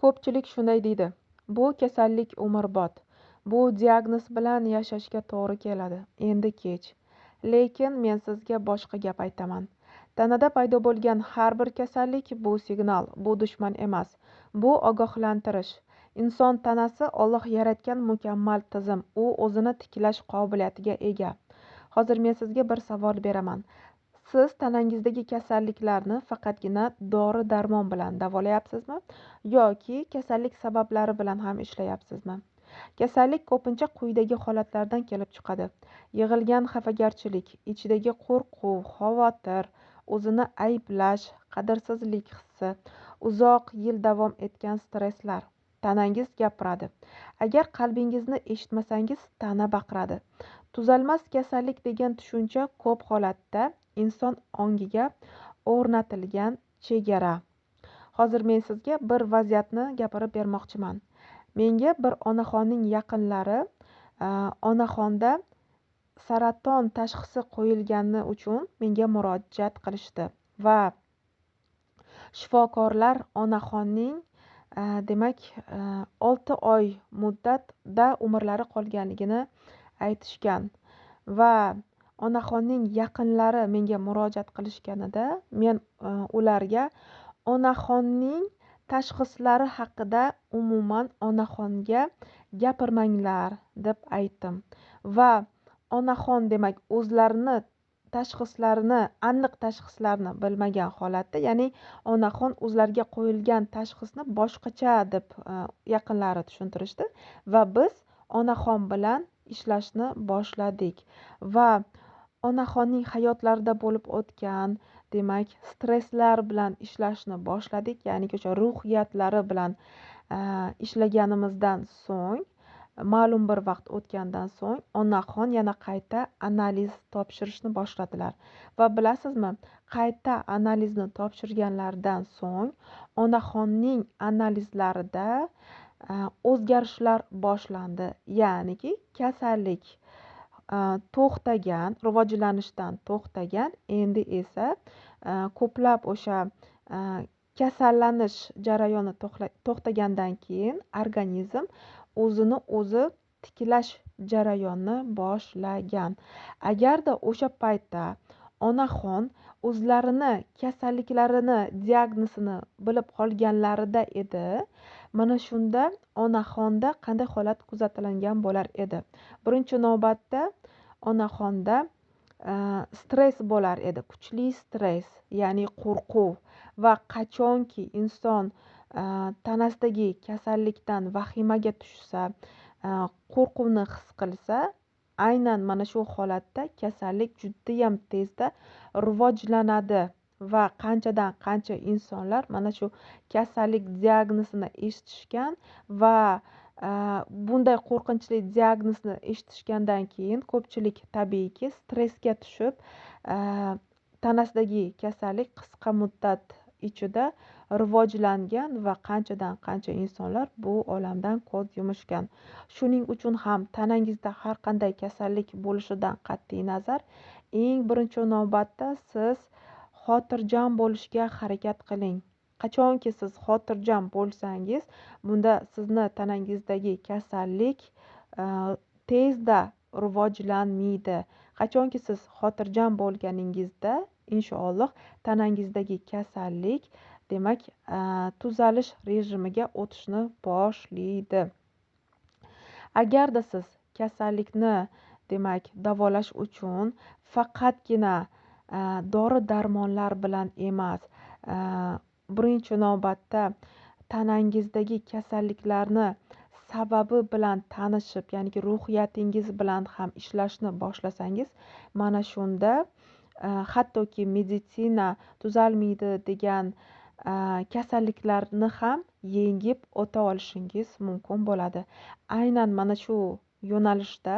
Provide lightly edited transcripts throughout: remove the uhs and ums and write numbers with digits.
Ko'pchilik shunday deydi: "Bu kasallik umrbod. Bu diagnoz bilan yashashga to'g'ri keladi. Endi kech." Lekin men sizga boshqa gap aytaman. Tanada paydo bo'lgan har bir kasallik bu signal, bu dushman emas. Bu ogohlantirish. Inson tanasi Alloh yaratgan mukammal tizim. U o'zini tiklash qobiliyatiga ega. Hozir men sizga bir savol beraman. Siz tanangizdagi kasalliklarni faqatgina dori-darmon bilan davolayapsizmi yoki kasallik sabablari bilan ham ishlayapsizmi? Kasallik ko'pincha quyidagi holatlardan kelib chiqadi: yig'ilgan xafagarchilik, ichidagi qo'rquv, xavotir, o'zini ayblash, qadrsizlik hissi, uzoq yil davom etgan stresslar. Tanangiz gapiradi. Agar qalbingizni eshitmasangiz, tana baqiradi. Tuzalmas kasallik degan tushuncha ko'p holatda inson ongiga o'rnatilgan chegara. Hozir men sizga bir vaziyatni gapirib bermoqchiman. Menga bir onaxonning yaqinlari onaxonda saraton tashxisi qo'yilgani uchun menga murojaat qilishdi va shifokorlar onaxonning demak 6 oy muddatda umrlari qolganligini aytishgan va onaxonning yaqinlari menga murojaat qilishganida men ularga onaxonning tashxislari haqida umuman onaxonga gapirmanglar deb aytdim va onaxon demak o'zlarini tashxislarini, aniq tashxislarni bilmagan holatda, ya'ni onaxon o'zlariga qo'yilgan tashxisni boshqacha deb yaqinlari tushuntirishdi va biz onaxon bilan ishlashni boshladik va onaxonning hayotlarida bo'lib o'tgan demak stresslar bilan ishlashni boshladik, ya'ni o'sha ruhiyatlari bilan ishlaganimizdan so'ng ma'lum bir vaqt o'tgandan so'ng onaxon yana qayta analiz topshirishni boshladilar va bilasizmi, qayta analizni topshirganlaridan so'ng onaxonning analizlarida o'zgarishlar boshlandi, ya'niki kasallik to'xtagan, rivojlanishdan to'xtagan, endi esa ko'plab o'sha kasallanish jarayoni to'xtagandan keyin organizm o'zini o'zi tiklash jarayonini boshlagan. Agarda o'sha paytda onaxon o'zlarini kasalliklarini diagnozini bilib qolganlarida edi, mana shunda onaxonda qanday holat kuzatilgan bo'lar edi? Birinchi navbatda onaxonda stress bo'lar edi, kuchli stress, ya'ni qo'rquv va qachonki inson tanasidagi kasallikdan vahimaga tushsa, qo'rquvni his qilsa, aynan mana shu holatda kasallik judayam tezda rivojlanadi va qanchadan qancha insonlar mana shu kasallik diagnozini eshitishgan va bunday qo'rqinchli diagnozni eshitishgandan keyin ko'pchilik tabiiyki stressga tushib tanasidagi kasallik qisqa muddat ichida rivojlangan va qanchadan qancha insonlar bu olamdan ko'z yumishgan. Shuning uchun ham tanangizda har qanday kasallik bo'lishidan qat'iy nazar, eng birinchi navbatda siz xotirjam bo'lishga harakat qiling. Qachonki siz xotirjam bo'lsangiz, bunda sizni tanangizdagi kasallik tezda rivojlanmaydi. Qachonki siz xotirjam bo'lganingizda, inshaalloh tanangizdagi kasallik demak tuzalish rejimiga o'tishni boshlaydi. Agarda siz kasallikni demak davolash uchun faqatgina dori-darmonlar bilan emas, birinchi navbatda tanangizdagi kasalliklarni sababi bilan tanishib, ya'ni ruhiyatingiz bilan ham ishlashni boshlasangiz, mana shunda hattoki meditsina tuzalmaydi degan kasalliklarni ham yengib o'ta olishingiz mumkin bo'ladi. Aynan mana shu yo'nalishda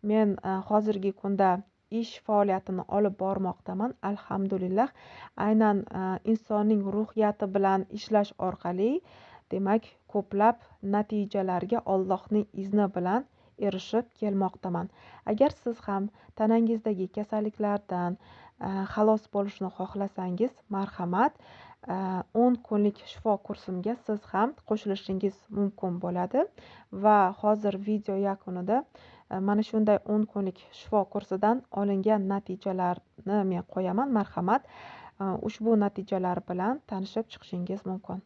men hozirgi kunda ish faoliyatini olib bormoqdaman. Alhamdulillah, aynan insonning ruhiyati bilan ishlash orqali demak ko'plab natijalarga Allohning izni bilan erishib kelmoqdaman. Agar siz ham tanangizdagi kasalliklardan xalos bo'lishni xohlasangiz, marhamat, 10 kunlik shifo kursimga siz ham qo'shilishingiz mumkin bo'ladi va hozir video yakunida mana shunday 10 kunlik shifo kursidan olingan natijalarni men qo'yaman. Marhamat, ushbu natijalar bilan tanishib chiqishingiz mumkin.